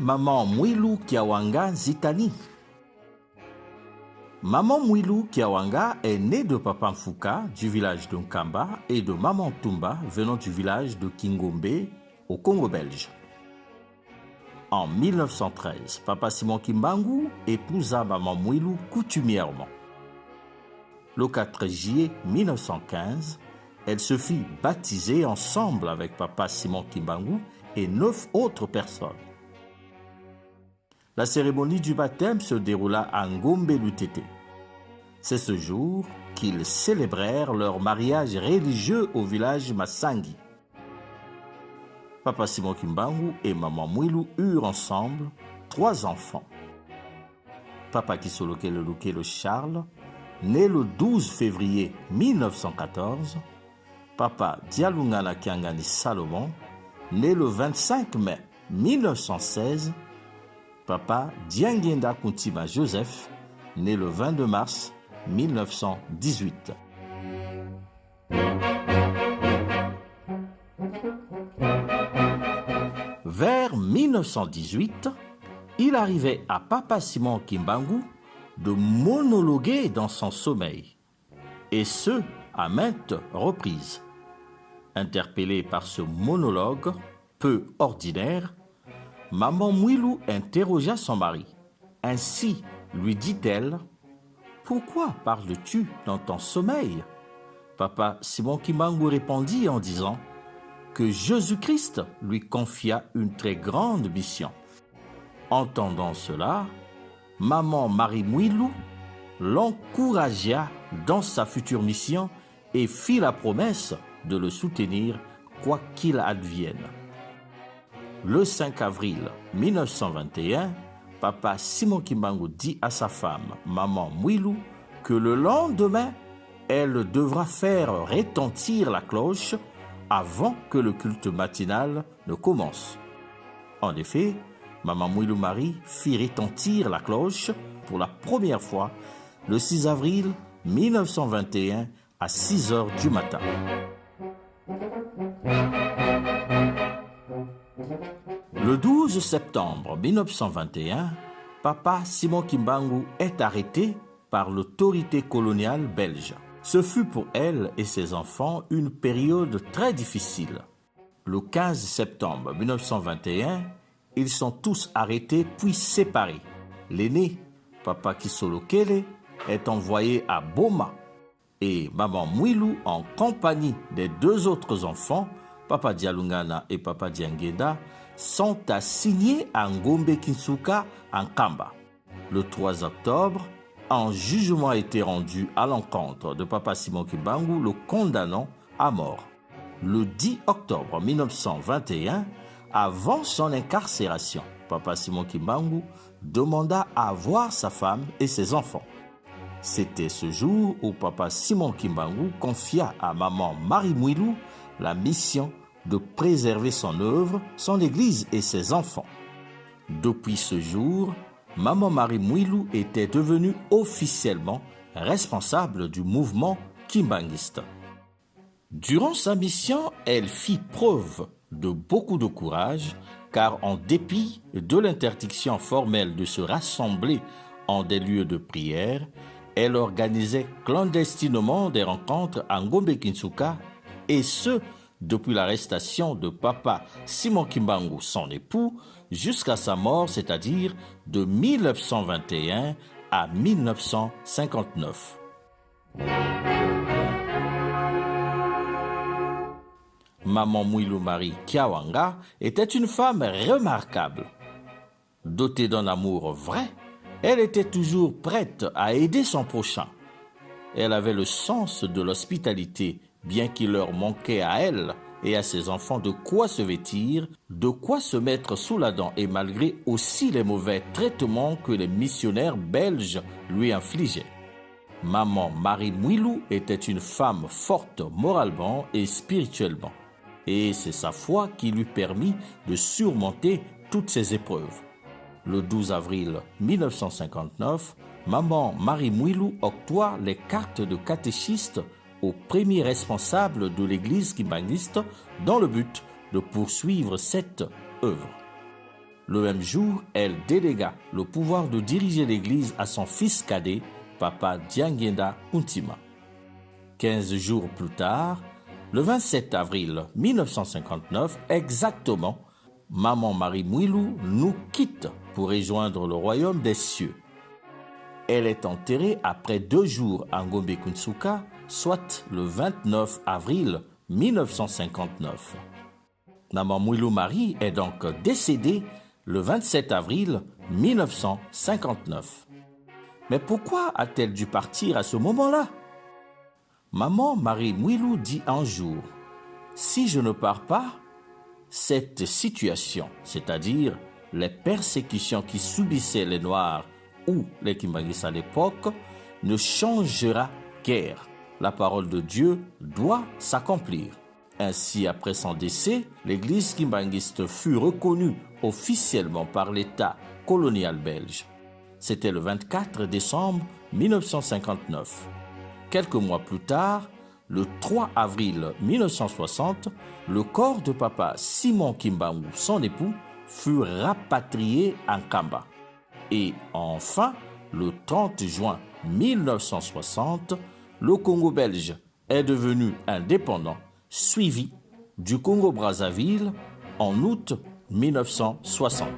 Maman Mwilu Kiawanga Zitani. Maman Mwilu Kiawanga est née de Papa Mfuka du village de Nkamba et de Maman Tumba venant du village de Kingombe au Congo belge. En 1913, Papa Simon Kimbangu épousa Maman Mwilu coutumièrement. Le 4 juillet 1915, elle se fit baptiser ensemble avec Papa Simon Kimbangu et 9 autres personnes. La cérémonie du baptême se déroula à Ngombe Lutete. C'est ce jour qu'ils célébrèrent leur mariage religieux au village Masangi. Papa Simon Kimbangu et Maman Mwilu eurent ensemble 3 enfants. Papa Kisolokele Lukelo Charles, né le 12 février 1914, Papa Dialungana Kiangani Salomon, né le 25 mai 1916, Papa Diangenda Kuntima Joseph, né le 22 mars 1918. Vers 1918, il arrivait à Papa Simon Kimbangu de monologuer dans son sommeil, et ce, à maintes reprises. Interpellée par ce monologue peu ordinaire, Maman Mwilu interrogea son mari. Ainsi, lui dit-elle, « Pourquoi parles-tu dans ton sommeil ?» Papa Simon Kimbangu répondit en disant que Jésus-Christ lui confia une très grande mission. Entendant cela, Maman Marie Mwilu l'encouragea dans sa future mission et fit la promesse de le soutenir quoi qu'il advienne. Le 5 avril 1921, Papa Simon Kimbangu dit à sa femme, Maman Mwilu, que le lendemain, elle devra faire retentir la cloche avant que le culte matinal ne commence. En effet, Maman Mwilu Marie fit retentir la cloche pour la première fois le 6 avril 1921 à 6 heures du matin. Le 12 septembre 1921, Papa Simon Kimbangu est arrêté par l'autorité coloniale belge. Ce fut pour elle et ses enfants une période très difficile. Le 15 septembre 1921, ils sont tous arrêtés puis séparés. L'aîné, Papa Kisolokele, est envoyé à Boma et Maman Mwilu, en compagnie des 2 autres enfants, Papa Dialungana et Papa Diangeda, sont assignés à Ngombe Kinsuka en Kamba. Le 3 octobre, un jugement a été rendu à l'encontre de Papa Simon Kimbangu, le condamnant à mort. Le 10 octobre 1921, avant son incarcération, Papa Simon Kimbangu demanda à voir sa femme et ses enfants. C'était ce jour où Papa Simon Kimbangu confia à Maman Marie Mwilu la mission de préserver son œuvre, son église et ses enfants. Depuis ce jour, Maman Marie Mwilu était devenue officiellement responsable du mouvement kimbanguiste. Durant sa mission, elle fit preuve de beaucoup de courage, car en dépit de l'interdiction formelle de se rassembler en des lieux de prière, elle organisait clandestinement des rencontres à Ngombe Kinsuka, et ce, depuis l'arrestation de Papa Simon Kimbangu, son époux, jusqu'à sa mort, c'est-à-dire de 1921 à 1959. Maman Mwilu Marie Kiawanga était une femme remarquable. Dotée d'un amour vrai, elle était toujours prête à aider son prochain. Elle avait le sens de l'hospitalité, bien qu'il leur manquait à elle et à ses enfants de quoi se vêtir, de quoi se mettre sous la dent, et malgré aussi les mauvais traitements que les missionnaires belges lui infligeaient. Maman Marie Mwilu était une femme forte moralement et spirituellement, et c'est sa foi qui lui permit de surmonter toutes ces épreuves. Le 12 avril 1959, Maman Marie Mwilu octroie les cartes de catéchiste au premier responsable de l'église kimbanguiste dans le but de poursuivre cette œuvre. Le même jour, elle délégua le pouvoir de diriger l'Église à son fils cadet, Papa Diangenda Untima. 15 jours plus tard, le 27 avril 1959, exactement, Maman Marie Mwilou nous quitte pour rejoindre le royaume des cieux. Elle est enterrée après 2 jours à Ngombe-Kunsuka, soit le 29 avril 1959. Maman Mwilou Marie est donc décédée le 27 avril 1959. Mais pourquoi a-t-elle dû partir à ce moment-là? Maman Marie Mwilou dit un jour, « Si je ne pars pas, cette situation, c'est-à-dire les persécutions qui subissaient les Noirs ou les Kimbangis à l'époque, ne changera guère. La parole de Dieu doit s'accomplir. » Ainsi, après son décès, l'église kimbangiste fut reconnue officiellement par l'État colonial belge. C'était le 24 décembre 1959. Quelques mois plus tard, le 3 avril 1960, le corps de papa Simon Kimbangu, son époux, fut rapatrié en Kamba. Et enfin, le 30 juin 1960, le Congo belge est devenu indépendant, suivi du Congo-Brazzaville en août 1960.